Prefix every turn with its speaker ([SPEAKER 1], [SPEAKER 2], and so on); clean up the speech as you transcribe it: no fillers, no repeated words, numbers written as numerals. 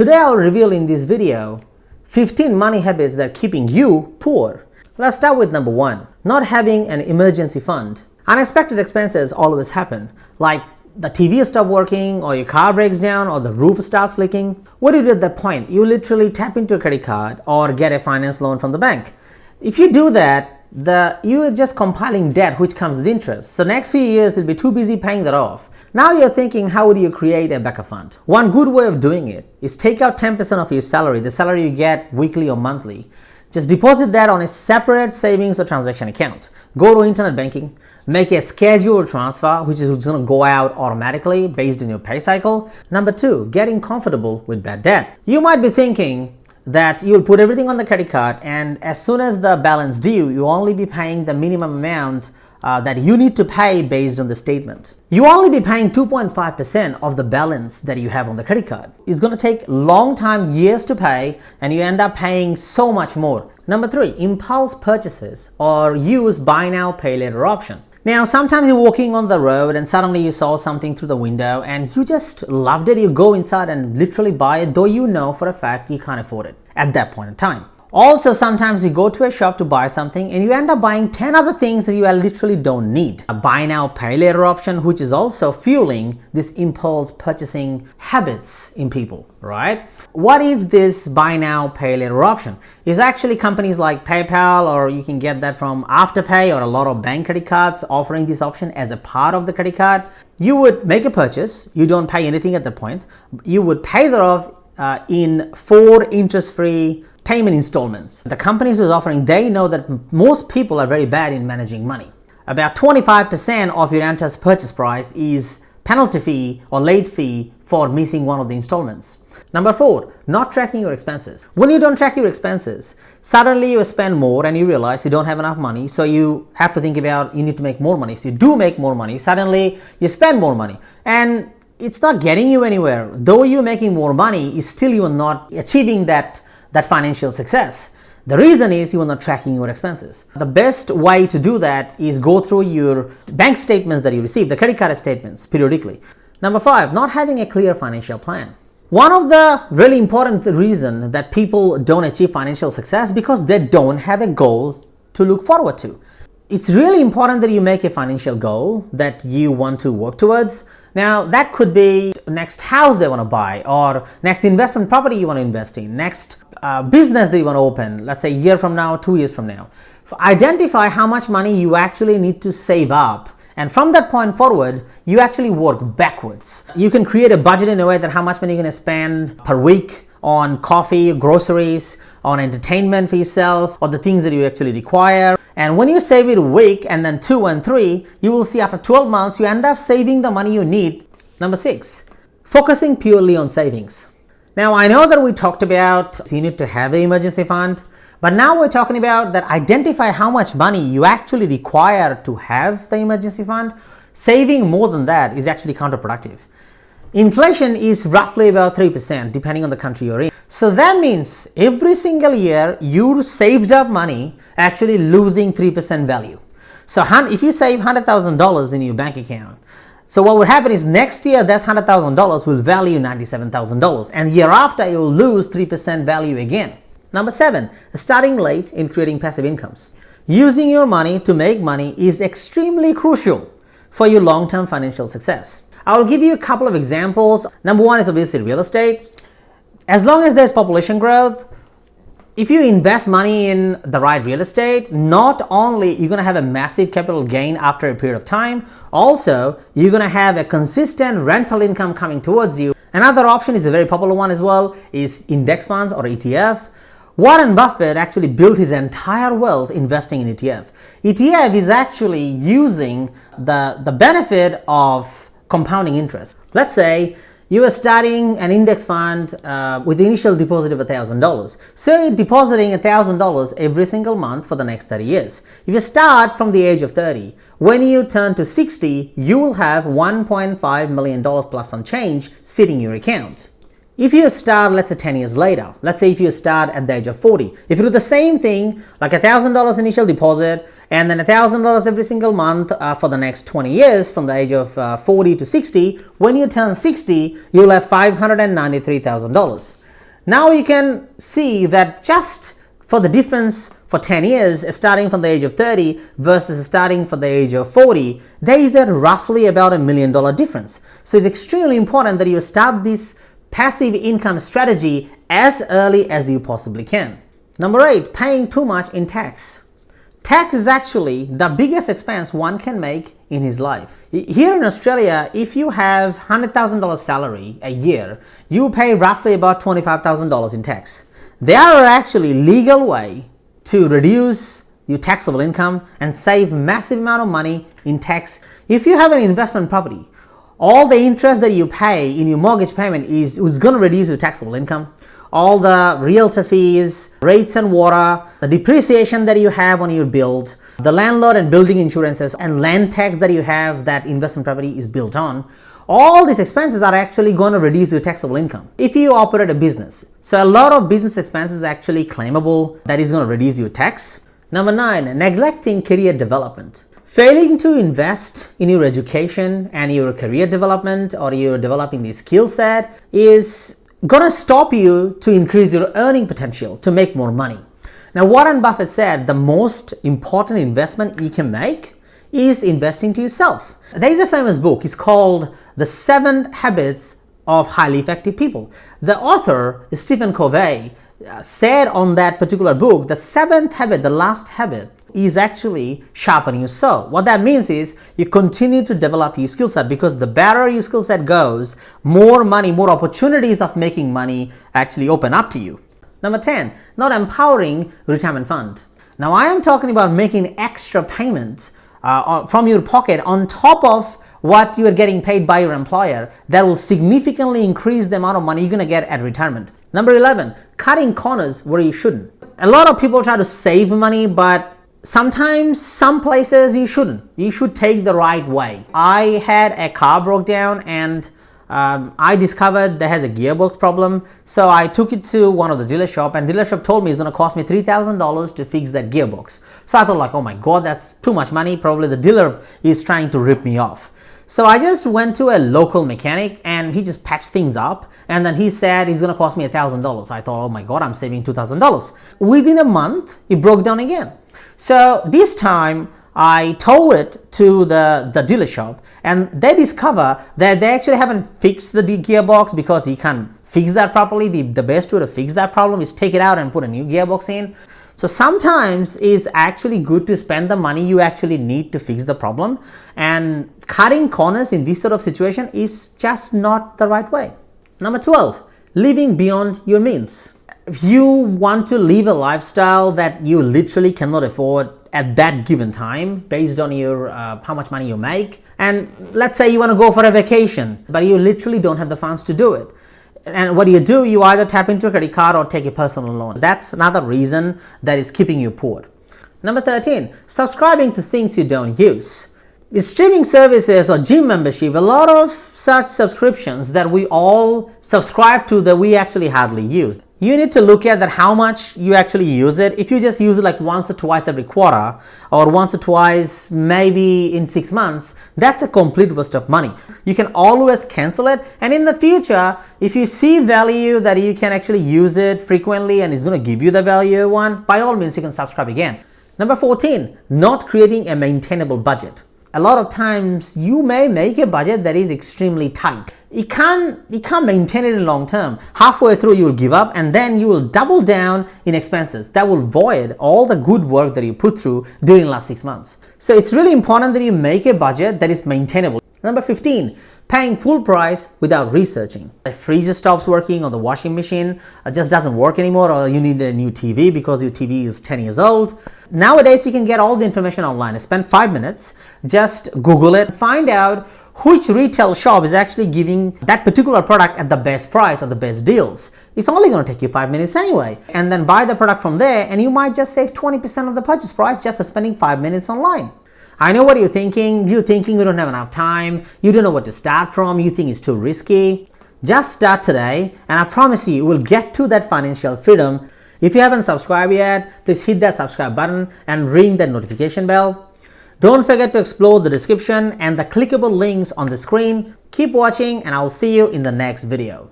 [SPEAKER 1] Today I'll reveal in this video 15 money habits that are keeping you poor. Let's start with number 1. Not having an emergency fund. Unexpected expenses always happen, like the TV stops working, or your car breaks down, or the roof starts leaking. What do you do at that point? You literally tap into a credit card or get a finance loan from the bank. If you do that, you are just compiling debt which comes with interest. So next few years you'll be too busy paying that off. Now you're thinking, how would you create a backup fund? One good way of doing it is take out 10% of your salary, the salary you get weekly or monthly. Just deposit that on a separate savings or transaction account. Go to internet banking, make a scheduled transfer which is going to go out automatically based on your pay cycle. Number 2, getting comfortable with bad debt. You might be thinking that you'll put everything on the credit card, and as soon as the balance due, you'll only be paying the minimum amount that you need to pay based on the statement. You only be paying 2.5% of the balance that you have on the credit card. It's going to take long time, years to pay, and you end up paying so much more. Number 3, impulse purchases or use buy now pay later option. Now, sometimes you're walking on the road and suddenly you saw something through the window and you just loved it. You go inside and literally buy it, though you know for a fact you can't afford it at that point in time. Also, sometimes you go to a shop to buy something and you end up buying 10 other things that you literally don't need. A buy now pay later option, which is also fueling this impulse purchasing habits in people, right? What is this buy now pay later option? It's actually companies like PayPal, or you can get that from Afterpay, or a lot of bank credit cards offering this option as a part of the credit card. You would make a purchase, you don't pay anything at the point, you would pay that off in 4 interest-free payment installments. The companies who's offering, they know that most people are very bad in managing money. About 25% of your entire purchase price is penalty fee or late fee for missing one of the installments. Number 4, not tracking your expenses. When you don't track your expenses, suddenly you spend more and you realize you don't have enough money, so you have to think about you need to make more money. So you do make more money, suddenly you spend more money, and it's not getting you anywhere. Though you're making more money, still you are not achieving that financial success. The reason is you are not tracking your expenses. The best way to do that is go through your bank statements that you receive, the credit card statements, periodically. Number 5, not having a clear financial plan. One of the really important reasons that people don't achieve financial success because they don't have a goal to look forward to. It's really important that you make a financial goal that you want to work towards. Now, that could be next house they want to buy, or next investment property you want to invest in, next business that you want to open, let's say a year from now, 2 years from now. Identify how much money you actually need to save up, and from that point forward, you actually work backwards. You can create a budget in a way that how much money you're going to spend per week on coffee, groceries, on entertainment for yourself, or the things that you actually require. And when you save it a week and then 2 and 3, you will see after 12 months, you end up saving the money you need. Number 6, focusing purely on savings. Now, I know that we talked about you need to have an emergency fund, but now we're talking about that identify how much money you actually require to have the emergency fund. Saving more than that is actually counterproductive. Inflation is roughly about 3% depending on the country you're in. So that means every single year you saved up money actually losing 3% value. So if you save $100,000 in your bank account, so what would happen is next year that $100,000 will value $97,000, and year after you'll lose 3% value again. Number 7, starting late in creating passive incomes. Using your money to make money is extremely crucial for your long-term financial success. I'll give you a couple of examples. Number 1 is obviously real estate. As long as there's population growth, if you invest money in the right real estate, not only you're going to have a massive capital gain after a period of time, also you're going to have a consistent rental income coming towards you. Another option is a very popular one as well, is index funds or ETF. Warren Buffett actually built his entire wealth investing in ETF. ETF is actually using the benefit of compounding interest. Let's say you are starting an index fund with the initial deposit of $1,000. So you're depositing $1,000 every single month for the next 30 years. If you start from the age of 30, when you turn to 60, you will have $1.5 million plus some change sitting in your account. If you start, let's say 10 years later, let's say if you start at the age of 40, if you do the same thing, like $1,000 initial deposit, and then $1,000 every single month for the next 20 years from the age of 40 to 60, when you turn 60, you'll have $593,000. Now you can see that just for the difference for 10 years, starting from the age of 30 versus starting from the age of 40, there is a roughly about $1 million difference. So it's extremely important that you start this passive income strategy as early as you possibly can. Number 8, paying too much in tax. Tax is actually the biggest expense one can make in his life. Here in Australia, if you have $100,000 salary a year, you pay roughly about $25,000 in tax. There are actually legal way to reduce your taxable income and save massive amount of money in tax. If you have an investment property, all the interest that you pay in your mortgage payment is going to reduce your taxable income. All the realtor fees, rates and water, the depreciation that you have on your build, the landlord and building insurances and land tax that you have that investment property is built on, all these expenses are actually going to reduce your taxable income if you operate a business. So a lot of business expenses are actually claimable that is going to reduce your tax. Number 9, neglecting career development. Failing to invest in your education and your career development or you're developing the skill set is gonna stop you to increase your earning potential to make more money. Now, Warren Buffett said the most important investment you can make is investing to yourself. There is a famous book, it's called The 7 Habits of Highly Effective People. The author, Stephen Covey, said on that particular book, the 7th habit, the last habit, is actually sharpening your saw. What that means is you continue to develop your skill set, because the better your skill set goes, more money, more opportunities of making money actually open up to you. Number 10, not empowering retirement fund. Now I am talking about making extra payment from your pocket on top of what you are getting paid by your employer that will significantly increase the amount of money you're going to get at retirement. Number 11, cutting corners where you shouldn't. A lot of people try to save money, but sometimes some places you shouldn't. You should take the right way. I had a car broke down and I discovered there has a gearbox problem. So I took it to one of the dealership and dealership told me it's going to cost me $3,000 to fix that gearbox. So I thought like, oh my God, that's too much money. Probably the dealer is trying to rip me off. So I just went to a local mechanic and he just patched things up, and then he said he's going to cost me $1,000. I thought, oh my God, I'm saving $2,000. Within a month, it broke down again. So this time I told it to the dealership and they discover that they actually haven't fixed the gearbox because he can't fix that properly. The best way to fix that problem is take it out and put a new gearbox in. So sometimes it's actually good to spend the money you actually need to fix the problem, and cutting corners in this sort of situation is just not the right way. Number 12, living beyond your means. If you want to live a lifestyle that you literally cannot afford at that given time based on your how much money you make, and let's say you want to go for a vacation but you literally don't have the funds to do it, and what do? You either tap into a credit card or take a personal loan. That's another reason that is keeping you poor. Number 13, subscribing to things you don't use. With streaming services or gym membership, a lot of such subscriptions that we all subscribe to that we actually hardly use. You need to look at that how much you actually use it. If you just use it like once or twice every quarter or once or twice maybe in 6 months, that's a complete waste of money. You can always cancel it, and in the future, if you see value that you can actually use it frequently and it's going to give you the value you want, by all means you can subscribe again. Number 14, not creating a maintainable budget. A lot of times you may make a budget that is extremely tight. You can't maintain it in long term. Halfway through you will give up, and then you will double down in expenses that will void all the good work that you put through during the last 6 months. So it's really important that you make a budget that is maintainable. Number 15, paying full price without researching. The freezer stops working or the washing machine just doesn't work anymore, or you need a new TV because your TV is 10 years old. Nowadays you can get all the information online. Spend 5 minutes, just Google it, find out which retail shop is actually giving that particular product at the best price or the best deals. It's only going to take you 5 minutes anyway, and then buy the product from there, and you might just save 20% of the purchase price just spending 5 minutes online. I know what you're thinking. You're thinking you don't have enough time, you don't know what to start from, you think it's too risky. Just start today, and I promise you will get to that financial freedom. If you haven't subscribed yet, please hit that subscribe button and ring that notification bell. Don't forget to explore the description and the clickable links on the screen. Keep watching, and I will see you in the next video.